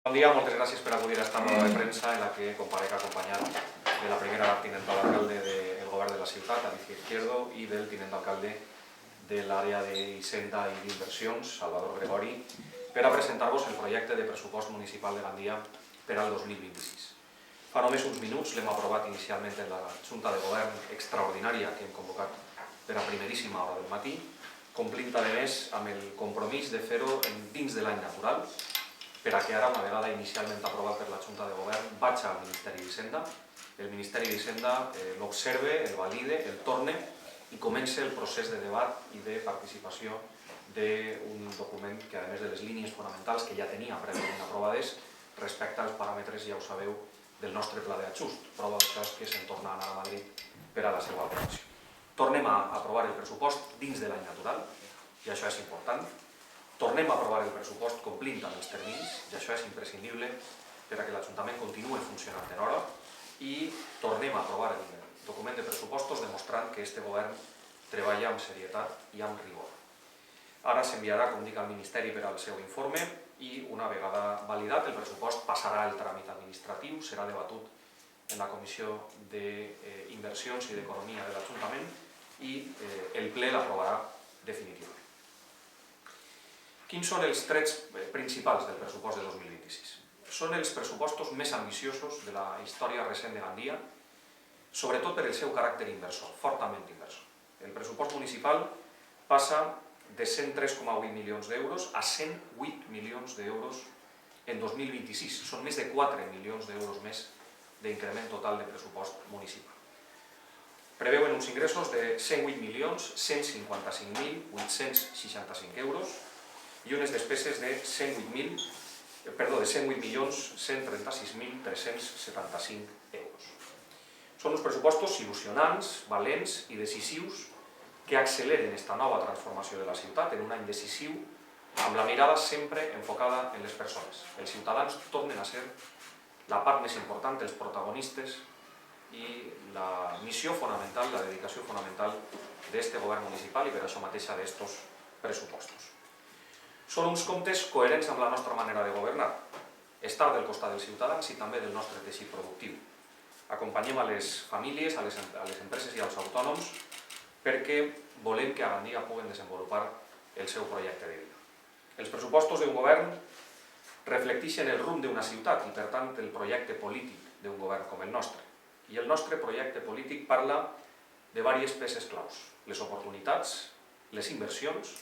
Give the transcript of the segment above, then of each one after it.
Bon dia, moltes gràcies per acudir a esta roda de premsa en la que comparec acompanyat de la primera tinent d'alcalde del govern de la ciutat, Alicia Izquierdo, i del tinent d'alcalde de l'àrea d'Hisenda i d'Inversions, Salvador Gregori, per a presentar-vos el projecte de pressupost municipal de Gandia per al 2026. Fa només uns minuts l'hem aprovat inicialment en la Junta de Govern extraordinària que hem convocat per a primeríssima hora del matí, complint a més amb el compromís de fer-ho dins de l'any natural, per a que ara, una vegada inicialment aprovat per la Junta de Govern, vaig al Ministeri d'Hisenda. El Ministeri d'Hisenda l'observe, el valide, el torne i comença el procés de debat i de participació d'un document que, a més de les línies fonamentals que ja tenia prèviament aprovades, respecta als paràmetres, ja ho sabeu, del nostre pla d'ajust. Prova d'això és que se'n torna a anar a Madrid per a la seva aprovació. Tornem a aprovar el pressupost dins de l'any natural, i això és important. Tornem a aprovar el pressupost complint amb els terminis, i això és imprescindible per a que l'Ajuntament continuï funcionant en hora, i tornem a aprovar el document de pressupostos demostrant que este govern treballa amb serietat i amb rigor. Ara s'enviarà, com dic, al Ministeri per al seu informe i, una vegada validat, el pressupost passarà el tràmit administratiu, serà debatut en la Comissió d'Inversions i d'Economia de l'Ajuntament i el ple l'aprovarà definitivament. Quins són els trets principals del pressupost de 2026? Són els pressupostos més ambiciosos de la història recent de Gandia, sobretot per el seu caràcter inversor, fortament inversor. El pressupost municipal passa de 103,8 milions d'euros a 108 milions d'euros en 2026. Són més de 4 milions d'euros més d'increment total de pressupost municipal. Preveuen uns ingressos de 108.155.865 euros i unes despeses de 108.136.375 euros. Són uns pressupostos il·lusionants, valents i decisius que acceleren esta nova transformació de la ciutat en un any decisiu amb la mirada sempre enfocada en les persones. Els ciutadans tornen a ser la part més important, els protagonistes i la missió fonamental, la dedicació fonamental d'este govern municipal i per això mateixa d'estos pressupostos. Són uns comptes coherents amb la nostra manera de governar, estar del costat dels ciutadans i també del nostre teixit productiu. Acompanyem a les famílies, a les empreses i als autònoms perquè volem que a Gandia puguen desenvolupar el seu projecte de vida. Els pressupostos d'un govern reflecteixen el rumb d'una ciutat i, per tant, el projecte polític d'un govern com el nostre. I el nostre projecte polític parla de diverses peces claus: les oportunitats, les inversions,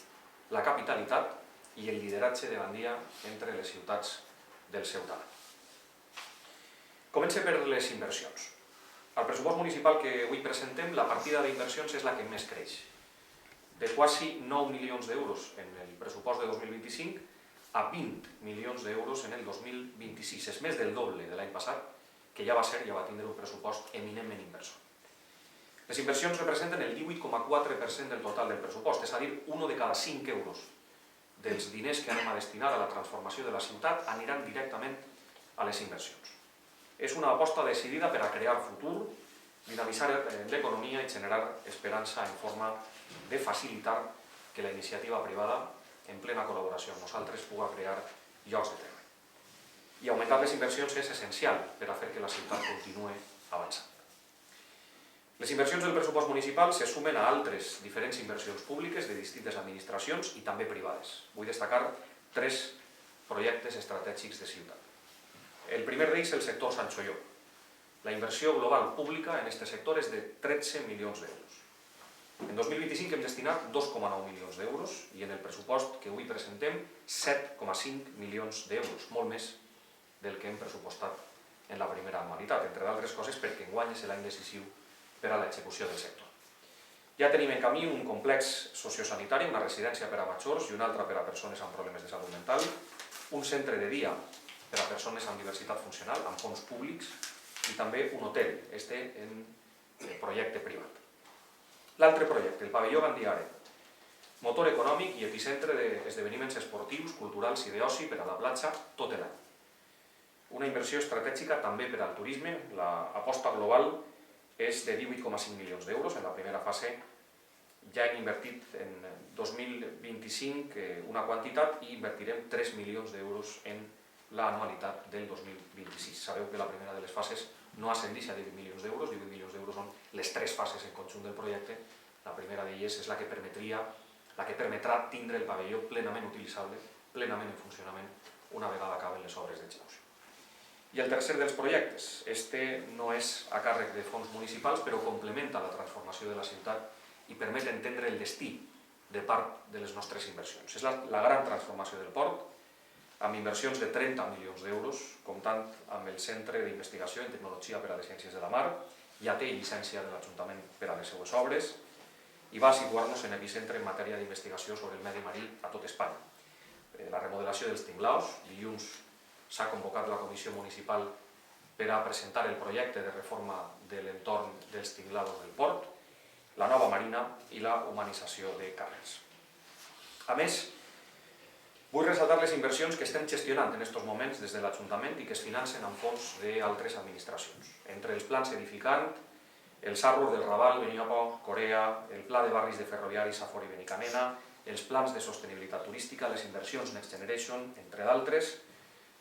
la capitalitat i el lideratge de Gandia entre les ciutats del seu talent. Comencem per les inversions. Al pressupost municipal que avui presentem, la partida d'inversions és la que més creix. De quasi 9 milions d'euros en el pressupost de 2025 a 20 milions d'euros en el 2026. És més del doble de l'any passat, que ja va tindre un pressupost eminentment inversor. Les inversions representen el 18,4% del total del pressupost, és a dir, 1 de cada 5 euros dels diners que anem a destinar a la transformació de la ciutat aniran directament a les inversions. És una aposta decidida per a crear futur, dinamitzar l'economia i generar esperança en forma de facilitar que la iniciativa privada, en plena col·laboració amb nosaltres, pugui crear llocs de treball. I augmentar les inversions és essencial per a fer que la ciutat continuï avançant. Les inversions del pressupost municipal se sumen a altres diferents inversions públiques de distintes administracions i també privades. Vull destacar 3 projectes estratègics de ciutat. El primer d'ells, el sector Sant Xolló. La inversió global pública en aquest sector és de 13 milions d'euros. En 2025 hem destinat 2,9 milions d'euros i en el pressupost que avui presentem 7,5 milions d'euros, molt més del que hem pressupostat en la primera anualitat, entre d'altres coses perquè enguany és l'any decisiu per a l'execució del sector. Ja tenim en camí un complex sociosanitari, una residència per a majors i una altra per a persones amb problemes de salut mental, un centre de dia per a persones amb diversitat funcional, amb fons públics, i també un hotel, en projecte privat. L'altre projecte, el pavelló Gandiare, motor econòmic i epicentre d'esdeveniments esportius, culturals i d'oci per a la platja tot l'any. Una inversió estratègica també per al turisme, l'aposta global és de 18,5 milions d'euros. En la primera fase ja hem invertit en 2025 una quantitat i invertirem 3 milions d'euros en l'anualitat del 2026. Sabeu que la primera de les fases no ascendeix a 18 milions d'euros, 18 milions d'euros són les 3 fases en conjunt del projecte. La primera d'elles és la que permetrà tindre el pavelló plenament utilitzable, plenament en funcionament, una vegada acaben les obres d'execució. I el tercer dels projectes, este no és a càrrec de fons municipals, però complementa la transformació de la ciutat i permet entendre el destí de part de les nostres inversions. És la gran transformació del port, amb inversions de 30 milions d'euros, comptant amb el Centre d'Investigació en Tecnologia per a les Ciències de la Mar, ja té llicència de l'Ajuntament per a les seues obres, i va situar-nos en epicentre en matèria d'investigació sobre el medi marí a tot Espanya. La remodelació dels tinglaus, dilluns s'ha convocat la Comissió Municipal per a presentar el projecte de reforma de l'entorn dels tinglaus del port, la nova marina i la humanització de càrrecs. A més, vull ressaltar les inversions que estem gestionant en aquests moments des de l'Ajuntament i que es financen amb fons d'altres administracions. Entre els plans Edificant, el Sarrur del Raval, Beniopo, Corea, el Pla de Barris de Ferroviaris Safor i Benicanena, els plans de sostenibilitat turística, les inversions Next Generation, entre d'altres,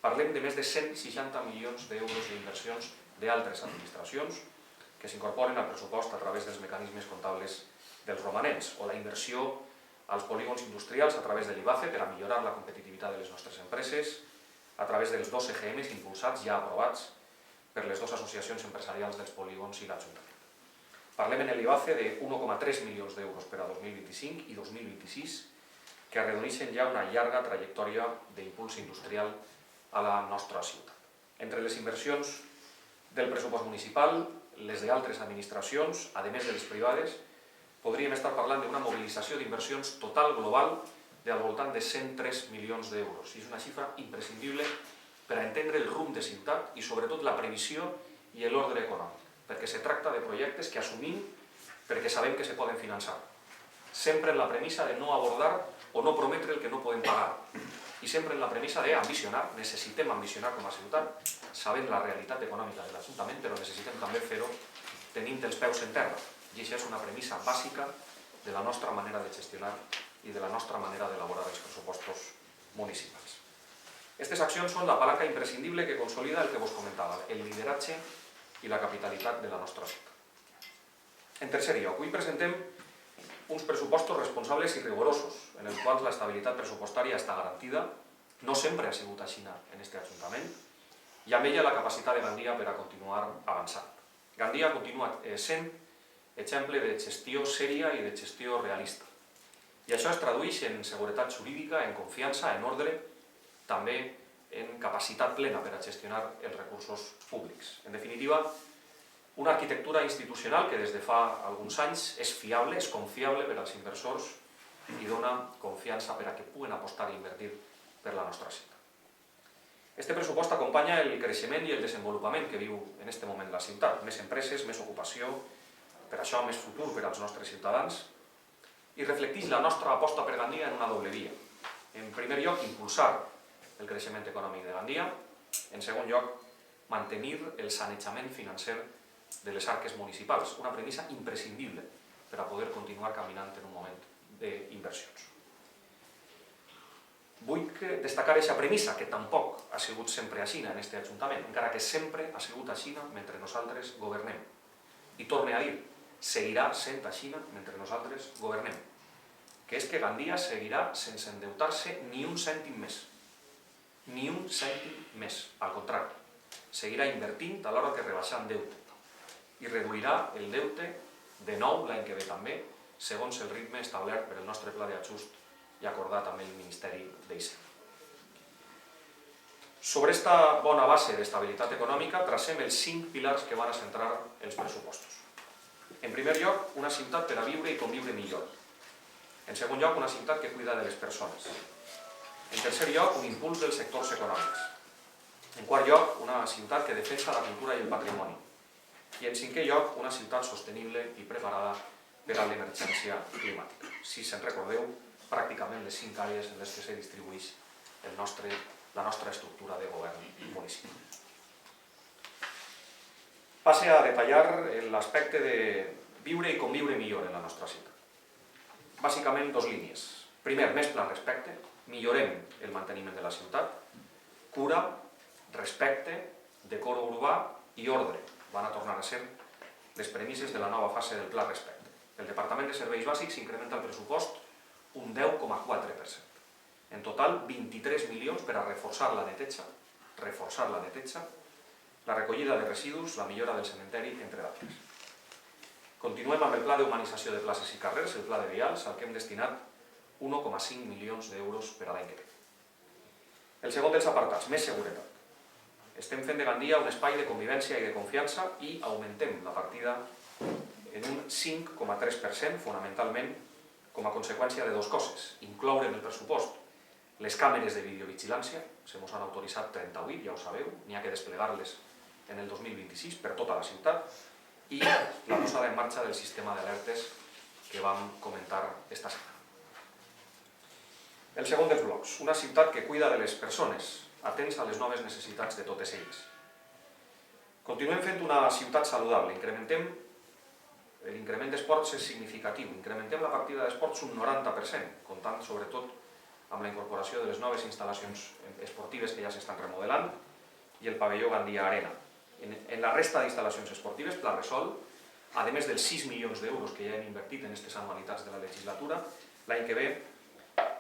parlem de més de 160 milions d'euros d'inversions d'altres administracions que s'incorporen al pressupost a través dels mecanismes comptables dels romanents, o la inversió als polígons industrials a través de l'IBACE per a millorar la competitivitat de les nostres empreses, a través dels 2 EGMs impulsats ja aprovats per les 2 associacions empresarials dels polígons i l'Ajuntament. Parlem en l'IBACE de 1,3 milions d'euros per a 2025 i 2026, que arredoneixen ja una llarga trajectòria d'impuls industrial a la nostra ciutat. Entre les inversions del pressupost municipal, les d'altres administracions, a més de les privades, podríem estar parlant d'una mobilització d'inversions total global del voltant de 103 milions d'euros. És una xifra imprescindible per a entendre el rumb de ciutat i sobretot la previsió i l'ordre econòmic, perquè se tracta de projectes que assumim perquè sabem que se poden finançar. Sempre en la premissa de no abordar o no prometre el que no podem pagar. I sempre en la premissa d'ambicionar, necessitem ambicionar com a ciutat, sabent la realitat econòmica de l'Ajuntament, però necessitem també fer-ho tenint els peus en terra. I això és una premissa bàsica de la nostra manera de gestionar i de la nostra manera d'elaborar els pressupostos municipals. Aquestes accions són la palanca imprescindible que consolida el que vos comentava, el lideratge i la capitalitat de la nostra ciutat. En tercer lloc, avui presentem uns pressupostos responsables i rigorosos, en els quals l'estabilitat pressupostària està garantida, no sempre ha sigut així en aquest Ajuntament, i amb ella la capacitat de Gandia per a continuar avançant. Gandia continua sent exemple de gestió sèria i de gestió realista. I això es tradueix en seguretat jurídica, en confiança, en ordre, també en capacitat plena per a gestionar els recursos públics. En definitiva, una arquitectura institucional que des de fa alguns anys és fiable, és confiable per als inversors i dona confiança per a que puguen apostar i invertir per la nostra ciutat. Este pressupost acompanya el creixement i el desenvolupament que viu en aquest moment la ciutat. Més empreses, més ocupació, per això més futur per als nostres ciutadans, i reflecteix la nostra aposta per Gandia en una doble via. En primer lloc, impulsar el creixement econòmic de Gandia. En segon lloc, mantenir el sanejament financer de les arques municipals, una premissa imprescindible per a poder continuar caminant en un moment d'inversions. Vull destacar aquesta premissa, que tampoc ha sigut sempre així en aquest Ajuntament, encara que sempre ha sigut així mentre nosaltres governem. I torne a dir, seguirà sent així mentre nosaltres governem, que és que Gandia seguirà sense endeutar-se ni un cèntim més. Ni un cèntim més, al contrari. Seguirà invertint a l'hora que rebaixar en deute i reduirà el deute de nou l'any que ve també, segons el ritme establert per el nostre pla d'ajust i acordat amb el Ministeri d'Hisenda. Sobre aquesta bona base d'estabilitat econòmica tracem els 5 pilars que van a centrar els pressupostos. En primer lloc, una ciutat per a viure i conviure millor. En segon lloc, una ciutat que cuida de les persones. En tercer lloc, un impuls dels sectors econòmics. En quart lloc, una ciutat que defensa la cultura i el patrimoni. I en cinquè lloc, una ciutat sostenible i preparada per a l'emergència climàtica. Si se'n recordeu, pràcticament les 5 àrees en les que se distribueix la nostra estructura de govern municipal. Passe a detallar l'aspecte de viure i conviure millor en la nostra ciutat. Bàsicament, 2 línies. Primer, més pla respecte, millorem el manteniment de la ciutat, cura respecte, decoro urbà i ordre. Van a tornar a ser les premisses de la nova fase del Pla Respecte. El Departament de Serveis Bàsics incrementa el pressupost un 10,4%. En total, 23 milions per a reforçar la neteja, la recollida de residus, la millora del cementeri, entre d'altres. Continuem amb el pla d'humanització de places i carrers, el pla de vials, al que hem destinat 1,5 milions d'euros per a l'any que ve. El segon dels apartats, més seguretat. Estem fent de Gandia un espai de convivència i de confiança i augmentem la partida en un 5,3%, fonamentalment com a conseqüència de dues coses. Incloure en el pressupost les càmeres de videovigilància, se mos han autoritzat 38, ja ho sabeu, n'hi ha que desplegar-les en el 2026 per tota la ciutat, i la posada en marxa del sistema d'alertes que vam comentar esta setmana. El segon dels blocs, una ciutat que cuida de les persones, atents a les noves necessitats de totes elles. Continuem fent una ciutat saludable, l'increment d'esports és significatiu, incrementem la partida d'esports un 90%, comptant sobretot amb la incorporació de les noves instal·lacions esportives que ja s'estan remodelant i el pavelló Gandia Arena. En la resta d'instal·lacions esportives, Pla Resol, a més dels 6 milions d'euros que ja hem invertit en aquestes anualitats de la legislatura, l'any que ve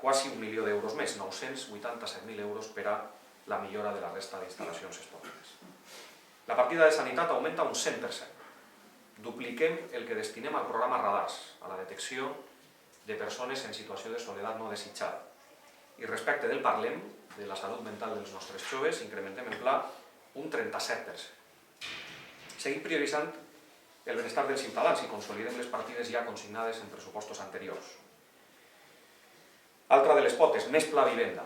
quasi 1 milió d'euros més, 987.000 euros per a la millora de la resta d'instal·lacions esportives. La partida de sanitat augmenta un 100%. Dupliquem el que destinem al programa Radars, a la detecció de persones en situació de soledat no desitjada. I respecte del Parlem, de la salut mental dels nostres joves, incrementem el pla un 37%. Seguim prioritzant el benestar dels ciutadans i consolidem les partides ja consignades en pressupostos anteriors. Altra de les potes, més pla vivenda.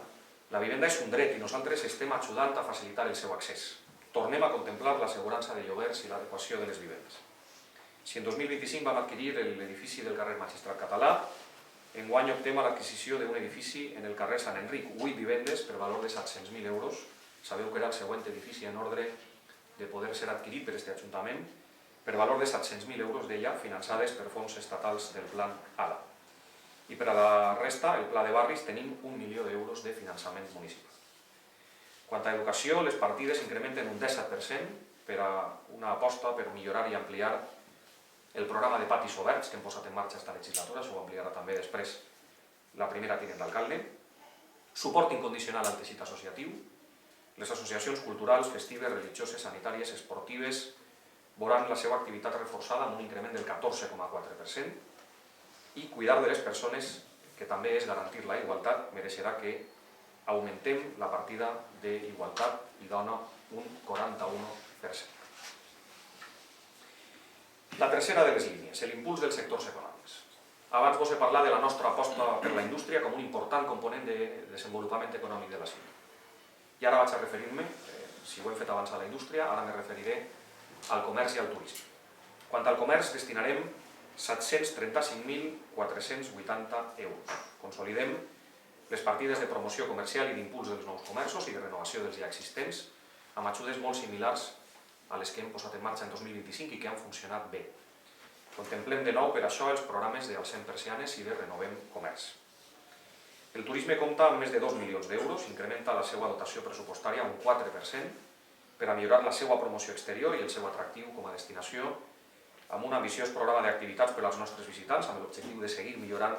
La vivenda és un dret i nosaltres estem ajudant a facilitar el seu accés. Tornem a contemplar l'assegurança de lloguers i l'adequació de les vivendes. Si en 2025 vam adquirir l'edifici del carrer Magistrat Català, enguany optem a l'adquisició d'un edifici en el carrer Sant Enric, 8 vivendes per valor de 700.000 euros. Sabeu que era el següent edifici en ordre de poder ser adquirit per aquest Ajuntament, per valor de 700.000 euros d'ella, finançades per fons estatals del Plan ALA. I per a la resta, el Pla de Barris, tenim 1 milió d'euros de finançament municipal. Quant a educació, les partides incrementen un 17% per a una aposta per millorar i ampliar el programa de patis oberts que hem posat en marxa esta legislatura, s'ho ampliarà també després la primera tinent d'alcalde, suport incondicional al teixit associatiu, les associacions culturals, festives, religioses, sanitàries, esportives, veuran la seva activitat reforçada amb un increment del 14,4%, i cuidar de les persones, que també és garantir la igualtat, mereixerà que augmentem la partida d'igualtat i dona un 41%. La tercera de les línies, l'impuls dels sectors econòmics. Abans vos he parlat de la nostra aposta per la indústria com un important component de desenvolupament econòmic de la ciutat. I ara vaig a referir-me, si ho hem fet abans a la indústria, ara me referiré al comerç i al turisme. Quant al comerç, destinarem 735.480 euros. Consolidem les partides de promoció comercial i d'impuls dels nous comerços i de renovació dels ja existents, amb ajudes molt similars a les que hem posat en marxa en 2025 i que han funcionat bé. Contemplem de nou per això els programes de Alcem Persianes i de Renovem Comerç. El turisme compta amb més de 2 milions d'euros, incrementa la seva dotació pressupostària un 4% per a millorar la seva promoció exterior i el seu atractiu com a destinació, amb un ambiciós programa d'activitats per als nostres visitants, amb l'objectiu de seguir millorant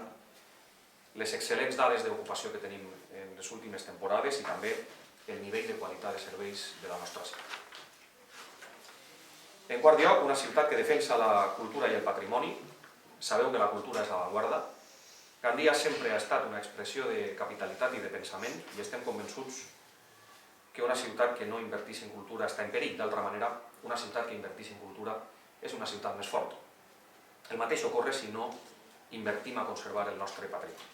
les excel·lents dades d'ocupació que tenim en les últimes temporades i també el nivell de qualitat de serveis de la nostra ciutat. En quart lloc, una ciutat que defensa la cultura i el patrimoni. Sabeu que la cultura és l'avantguarda. Gandia sempre ha estat una expressió de capitalitat i de pensament i estem convençuts que una ciutat que no invertís en cultura està en perill. D'altra manera, una ciutat que invertís en cultura és una ciutat més forta. El mateix ocorre si no invertim a conservar el nostre patrimoni.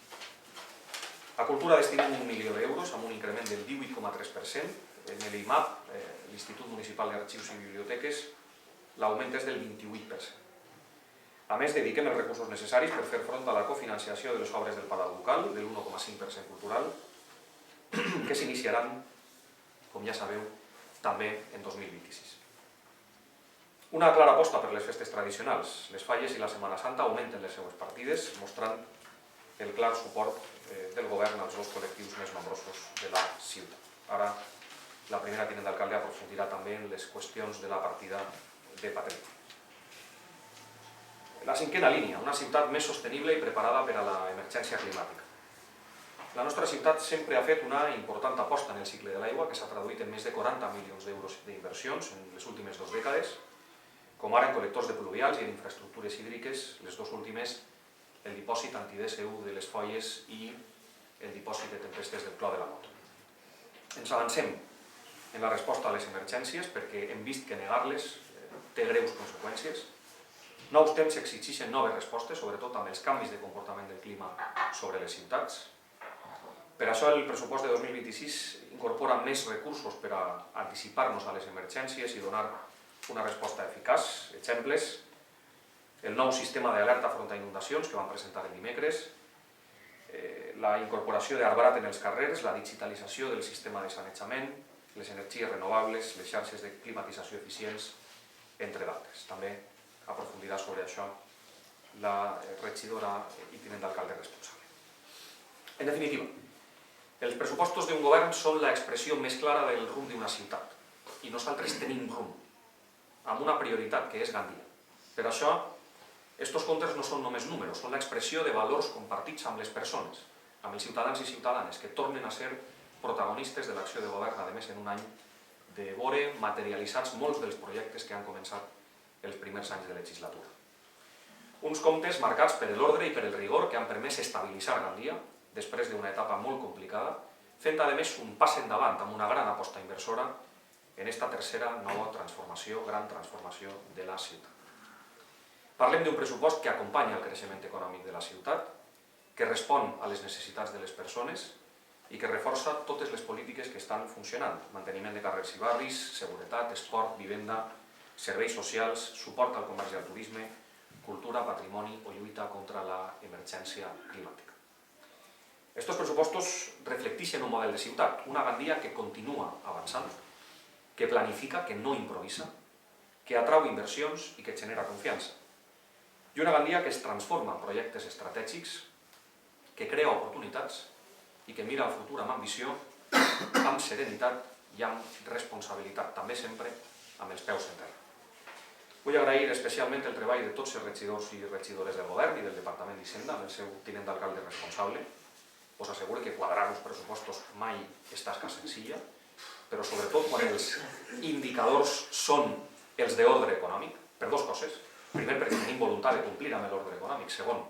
A cultura destinem 1 milió d'euros amb un increment del 18,3%. En l'IMAP, l'Institut Municipal d'Arxius i Biblioteques, l'augment és del 28%. A més, dediquem els recursos necessaris per fer front a la cofinanciació de les obres del Palau Ducal, del 1,5% cultural, que s'iniciaran, com ja sabeu, també en 2026. Una clara aposta per les festes tradicionals. Les falles i la Setmana Santa augmenten les seues partides, mostrant el clar suport del govern als dos col·lectius més nombrosos de la ciutat. Ara la primera tinent d'alcalde aprofundirà també en les qüestions de la partida de patrimoni. La cinquena línia, una ciutat més sostenible i preparada per a l'emergència climàtica. La nostra ciutat sempre ha fet una important aposta en el cicle de l'aigua, que s'ha traduït en més de 40 milions d'euros d'inversions en les últimes 2 dècades, com ara en col·lectors de pluvials i en infraestructures hídriques, les 2 últimes, el dipòsit anti-DSU de les Folles i el dipòsit de tempestes del Clot de la Mota. Ens avancem en la resposta a les emergències perquè hem vist que negar-les té greus conseqüències. Nous temps exigeixen noves respostes, sobretot amb els canvis de comportament del clima sobre les ciutats. Per això el pressupost de 2026 incorpora més recursos per a anticipar-nos a les emergències i donar una resposta eficaç. Exemples, el nou sistema d'alerta front a inundacions que vam presentar el dimecres, la incorporació d'arbrat en els carrers, la digitalització del sistema de sanejament, les energies renovables, les xarxes de climatització eficients, entre d'altres. També aprofundirà sobre això la regidora i tinent d'alcalde responsable. En definitiva, els pressupostos d'un govern són l'expressió més clara del rumb d'una ciutat i nosaltres tenim rumb, amb una prioritat que és Gandia. Per això, estos comptes no són només números, són l'expressió de valors compartits amb les persones, amb els ciutadans i ciutadanes que tornen a ser protagonistes de l'acció de govern, a més en un any de veure materialitzats molts dels projectes que han començat els primers anys de legislatura. Uns comptes marcats per l'ordre i per el rigor que han permès estabilitzar Gandia després d'una etapa molt complicada, fent a més un pas endavant amb una gran aposta inversora en esta tercera nova transformació, gran transformació de la ciutat. Parlem d'un pressupost que acompanya el creixement econòmic de la ciutat, que respon a les necessitats de les persones i que reforça totes les polítiques que estan funcionant: manteniment de carrers i barris, seguretat, esport, vivenda, serveis socials, suport al comerç i al turisme, cultura, patrimoni o lluita contra l'emergència climàtica. Estos pressupostos reflecteixen un model de ciutat, una Gandia que continua avançant, que planifica, que no improvisa, que atrau inversions i que genera confiança. I una Gandia que es transforma en projectes estratègics, que crea oportunitats i que mira al futur amb ambició, amb serenitat i amb responsabilitat, també sempre amb els peus en terra. Vull agrair especialment el treball de tots els regidors i regidores del govern i del Departament d'Hisenda, amb el seu tinent d'alcalde responsable. Us asseguro que quadrar uns pressupostos mai és tasca senzilla, però sobretot quan els indicadors són els d'ordre econòmic, per 2 coses. Primer, perquè tenim voluntat de complir amb l'ordre econòmic. Segon,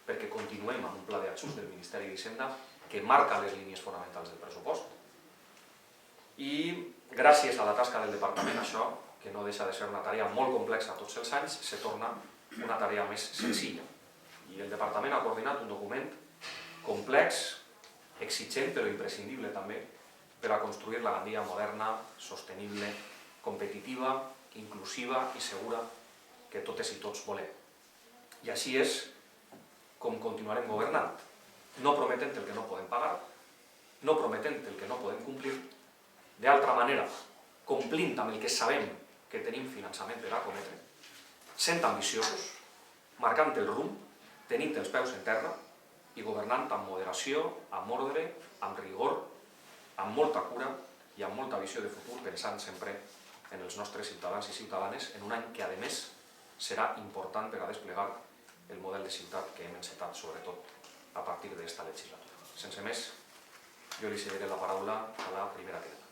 perquè continuem amb un pla d'ajust del Ministeri d'Hisenda que marca les línies fonamentals del pressupost. I gràcies a la tasca del departament, això, que no deixa de ser una tarea molt complexa tots els anys, se torna una tarea més senzilla. I el departament ha coordinat un document complex, exigent però imprescindible també, per a construir la Gandia moderna, sostenible, competitiva, inclusiva i segura que totes i tots volem. I així és com continuarem governant, no prometent el que no podem pagar, no prometent el que no podem complir, d'altra manera, complint amb el que sabem que tenim finançament per a cometre, sent ambiciosos, marcant el rumb, tenint els peus en terra i governant amb moderació, amb ordre, amb rigor, amb molta cura i amb molta visió de futur, pensant sempre en els nostres ciutadans i ciutadanes en un any que, a més, serà important per a desplegar el model de ciutat que hem encetat, sobretot a partir d'esta legislatura. Sense més, jo li cederé la paraula a la primera tinent.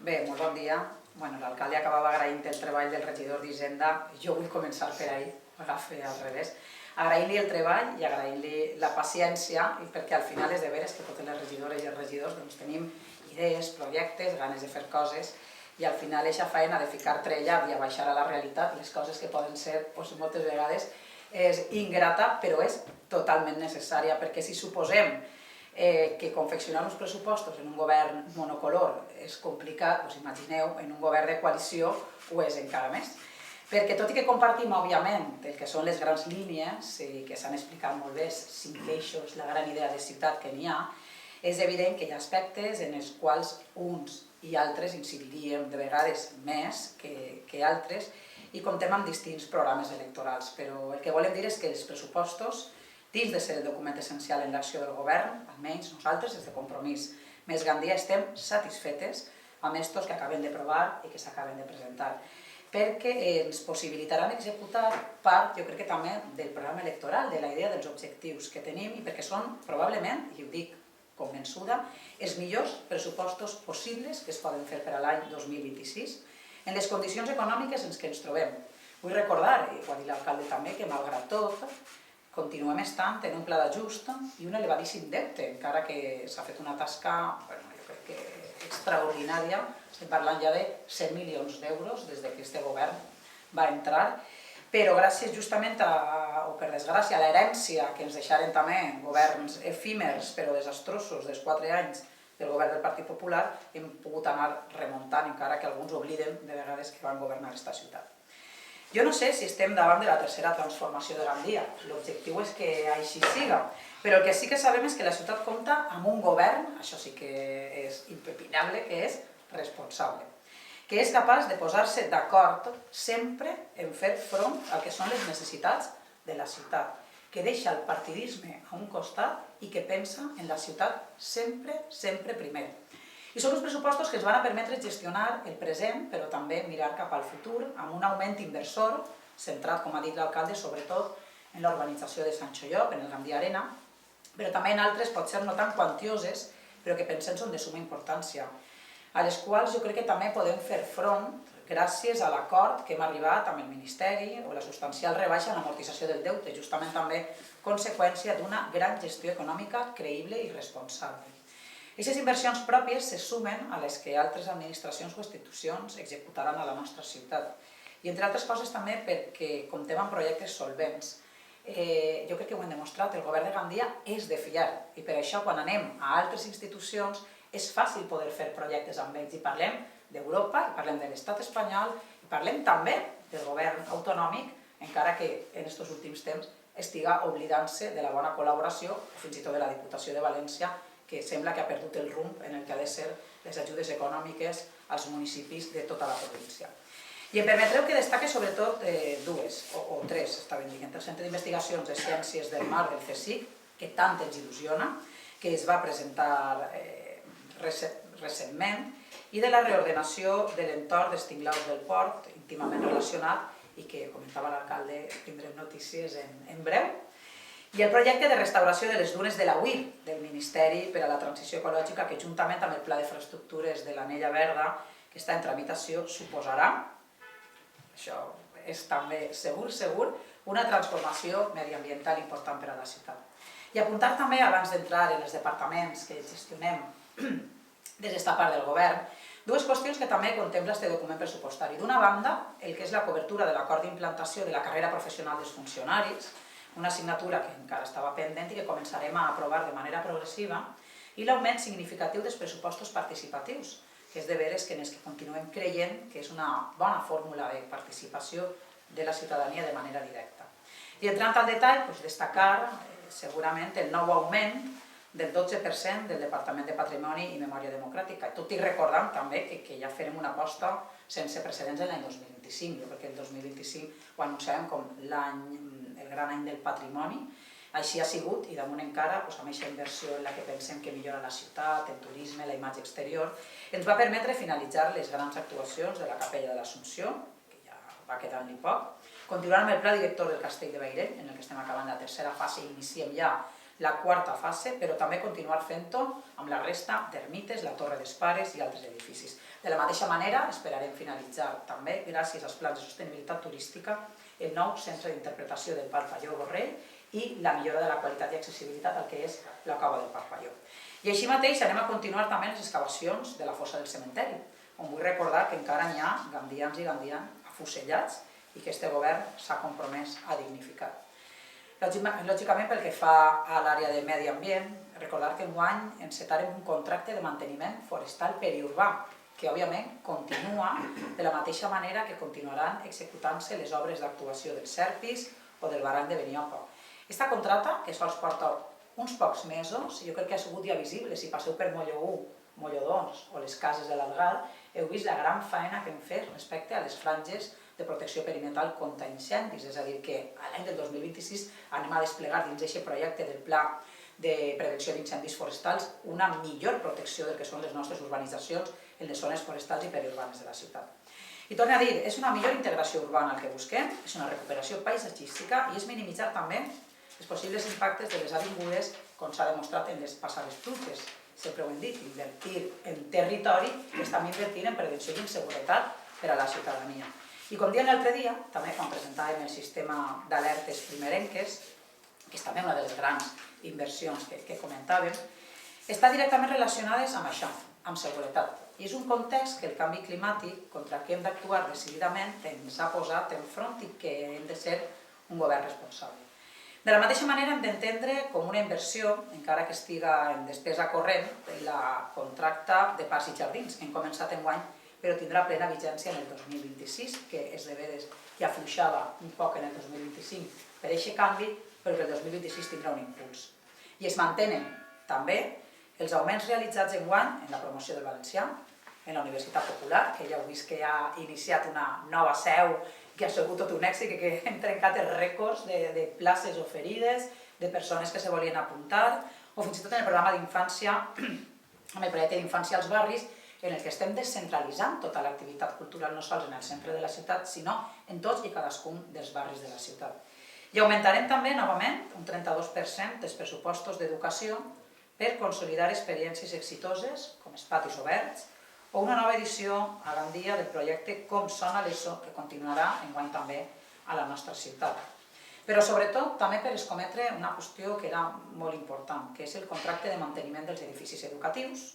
Bé, molt bon dia. L'alcalde acabava agraint el treball del regidor d'Hisenda. Jo vull començar per ahí, agafa al revés. Agraint-li el treball i agraint-li la paciència, perquè al final és de veres que totes les regidores i els regidors tenim idees, projectes, ganes de fer coses, i al final eixa feina de ficar trellat i abaixar a la realitat les coses que poden ser moltes vegades és ingrata, però és totalment necessària, perquè si suposem que confeccionar uns pressupostos en un govern monocolor és complicat, us imagineu, en un govern de coalició ho és encara més. Perquè tot i que compartim, òbviament, el que són les grans línies, que s'han explicat molt bé, 5 eixos, la gran idea de ciutat que n'hi ha, és evident que hi ha aspectes en els quals uns i altres incidiríem de vegades més que altres, i comptem amb distints programes electorals, però el que volem dir és que els pressupostos, dins de ser el document essencial en l'acció del govern, almenys nosaltres, des de Compromís Més Gandia, estem satisfetes amb estos que acabem d'aprovar i que s'acaben de presentar, perquè ens possibilitaran executar part, jo crec que també, del programa electoral, de la idea dels objectius que tenim i perquè són, probablement, i ho dic convençuda, els millors pressupostos possibles que es poden fer per a l'any 2026 en les condicions econòmiques en què ens trobem. Vull recordar, i ho ha dit l'alcalde també, que malgrat tot continuem estant en un pla d'ajust i un elevadíssim deute, encara que s'ha fet una tasca, jo crec que extraordinària, estem parlant ja de 100 milions d'euros des que aquest govern va entrar, però gràcies justament o per desgràcia, a l'herència que ens deixaren també governs efímers però desastrosos dels 4 anys del govern del Partit Popular, hem pogut anar remuntant, encara que alguns obliden de vegades que van governar aquesta ciutat. Jo no sé si estem davant de la tercera transformació de Gandia, l'objectiu és que així siga, però el que sí que sabem és que la ciutat compta amb un govern, això sí que és impepinable, que és responsable, que és capaç de posar-se d'acord sempre en fer front al que són les necessitats de la ciutat, que deixa el partidisme a un costat i que pensa en la ciutat sempre, sempre primer. I són uns pressupostos que ens van a permetre gestionar el present, però també mirar cap al futur, amb un augment inversor, centrat, com ha dit l'alcalde, sobretot en l'urbanització de Sant Xollop, en el Gandia Arena, però també en altres, potser no tan quantioses, però que pensem són de suma importància, a les quals jo crec que també podem fer front gràcies a l'acord que hem arribat amb el Ministeri o la substancial rebaixa en l'amortització del deute, justament també conseqüència d'una gran gestió econòmica creïble i responsable. Aquestes inversions pròpies se sumen a les que altres administracions o institucions executaran a la nostra ciutat. I entre altres coses també perquè comptem amb projectes solvents. Jo crec que ho hem demostrat, el govern de Gandia és de fiar i per això quan anem a altres institucions és fàcil poder fer projectes amb ells i parlem d'Europa, i parlem de l'estat espanyol, i parlem també del govern autonòmic, encara que en aquests últims temps estiga oblidant-se de la bona col·laboració, fins i tot de la Diputació de València, que sembla que ha perdut el rumb en el que ha de ser les ajudes econòmiques als municipis de tota la província. I em permetreu que destaque sobretot dues, o tres, estava dient, el Centre d'Investigacions de Ciències del Mar del CSIC, que tant ens il·lusiona, que es va presentar recentment, i de la reordenació de l'entorn d'Estinglaus del Port, íntimament relacionat, i que comentava l'alcalde, tindrem notícies en breu, i el projecte de restauració de les dunes de la UIR, del Ministeri per a la Transició Ecològica, que juntament amb el Pla d'Infraestructures de l'Anella Verda, que està en tramitació, suposarà, això és també segur, una transformació mediambiental important per a la ciutat. I apuntar també, abans d'entrar en els departaments que gestionem des d'esta part del govern, dues qüestions que també contempla aquest document pressupostari. D'una banda, el que és la cobertura de l'acord d'implantació de la carrera professional dels funcionaris, una assignatura que encara estava pendent i que començarem a aprovar de manera progressiva, i l'augment significatiu dels pressupostos participatius, que és de veres que en els que continuem creient que és una bona fórmula de participació de la ciutadania de manera directa. I entrant al detall, destacar segurament el nou augment del 12% del Departament de Patrimoni i Memòria Democràtica, tot i recordant també que ja farem una aposta sense precedents en l'any 2025. Jo crec que el 2025 ho anunciàvem com el gran any del patrimoni, així ha sigut, i damunt encara, amb aquesta inversió en la que pensem que millora la ciutat, el turisme, la imatge exterior, ens va permetre finalitzar les grans actuacions de la Capella de l'Assumpció, que ja va quedant-li poc, continuar amb el pla director del Castell de Vairell, en el que estem acabant la tercera fase i iniciem ja la quarta fase, però també continuar fent-ho amb la resta d'ermites, la Torre dels Pares i altres edificis. De la mateixa manera, esperarem finalitzar també, gràcies als plans de sostenibilitat turística, el nou centre d'interpretació del Parpalló Borrell i la millora de la qualitat i accessibilitat al que és la cova del Parpalló. I així mateix anem a continuar també les excavacions de la fossa del cementeri, on vull recordar que encara n'hi ha gandians i gandians afusellats i que este govern s'ha compromès a dignificar. Lògicament, pel que fa a l'àrea de medi ambient, recordar que enguany encetarem un contracte de manteniment forestal periurbà, que òbviament continua de la mateixa manera que continuaran executant-se les obres d'actuació del Serpis o del barranc de Beniopa. Aquesta contracta, que sols porta uns pocs mesos, jo crec que ha sigut ja visible, si passeu per Molló 1, Molló 2 o les cases de l'Algar, heu vist la gran faena que hem fet respecte a les franges de protecció perimetral contra incendis, és a dir, que l'any del 2026 anem a desplegar dins d'aquest projecte del Pla de Prevenció d'Incendis Forestals una millor protecció del que són les nostres urbanitzacions en les zones forestals i periurbanes de la ciutat. I torno a dir, és una millor integració urbana el que busquem, és una recuperació paisatgística i és minimitzar també els possibles impactes de les avingudes, com s'ha demostrat en les passades pluges. Sempre ho hem dit, invertir en territori és també invertir en prevenció i en seguretat per a la ciutadania. I com diem l'altre dia, també quan presentàvem el sistema d'alertes primerenques, que és també una de les grans inversions que comentàvem, està directament relacionades amb això, amb seguretat. I és un context que el canvi climàtic, contra el que hem d'actuar decididament, ens ha posat enfront i que hem de ser un govern responsable. De la mateixa manera hem d'entendre com una inversió, encara que estiga en despesa corrent, la contracta de parcs i jardins, que hem començat enguany, però tindrà plena vigència en el 2026, que és de veres ja afluixava un poc en el 2025 per aquest canvi, però que el 2026 tindrà un impuls. I es mantenen també els augments realitzats enguany en la promoció del valencià, en la Universitat Popular, que ja heu vist que ha iniciat una nova seu que ha sigut tot un èxit, que hem trencat els rècords de places oferides, de persones que se volien apuntar, o fins i tot en el programa d'infància, amb el projecte d'infància als barris, en el que estem descentralitzant tota l'activitat cultural, no sols en el centre de la ciutat, sinó en tots i cadascun dels barris de la ciutat. I augmentarem també, novament, un 32% dels pressupostos d'educació per consolidar experiències exitoses, com els patis oberts, o una nova edició a Gandia del projecte Com sona l'ESO, que continuarà enguany també a la nostra ciutat. Però sobretot també per escometre una qüestió que era molt important, que és el contracte de manteniment dels edificis educatius,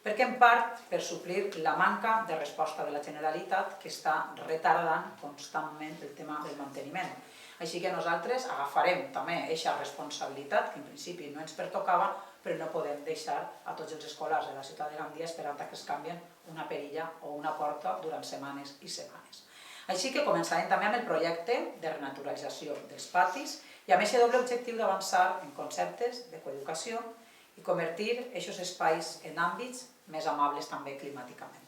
perquè en part per suplir la manca de resposta de la Generalitat que està retardant constantment el tema del manteniment. Així que nosaltres agafarem també aquesta responsabilitat, que en principi no ens pertocava, però no podem deixar a tots els escolars de la ciutat de Gandia esperant que es canvien una perilla o una porta durant setmanes i setmanes. Així que començarem també amb el projecte de renaturalització dels patis i amb aquest doble objectiu d'avançar en conceptes de coeducació i convertir aquests espais en àmbits més amables també climàticament.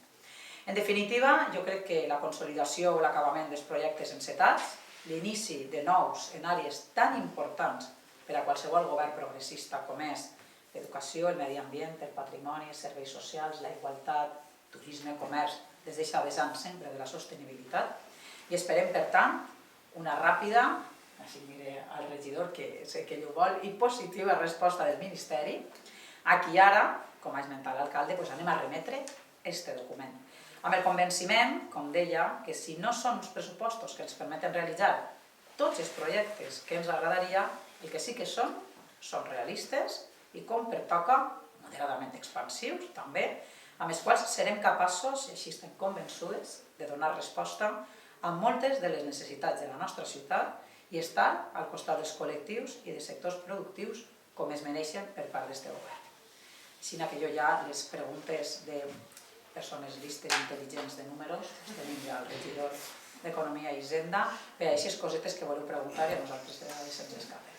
En definitiva, jo crec que la consolidació o l'acabament dels projectes encetats, l'inici de nous en àrees tan importants per a qualsevol govern progressista com és l'educació, el medi ambient, el patrimoni, els serveis socials, la igualtat, turisme, comerç, des d'aquesta vessant sempre de la sostenibilitat. I esperem, per tant, una ràpida, així mire al regidor que sé que ell ho vol, i positiva resposta del Ministeri, a qui ara, com ha esmentat l'alcalde, anem a remetre aquest document. Amb el convenciment, com deia, que si no són uns pressupostos que ens permeten realitzar tots els projectes que ens agradaria, el que sí que són realistes i, com pertoca, moderadament expansius, també, amb els quals serem capaços, i així estem convençudes, de donar resposta a moltes de les necessitats de la nostra ciutat i estar al costat dels col·lectius i de sectors productius com es mereixen per part d'aquest govern. Així que jo ja les preguntes de persones listes intel·ligents de números, tenim ja el regidor d'Economia i Hisenda, per a aquestes cosetes que voleu preguntar i a nosaltres de vegades se'ns escapen.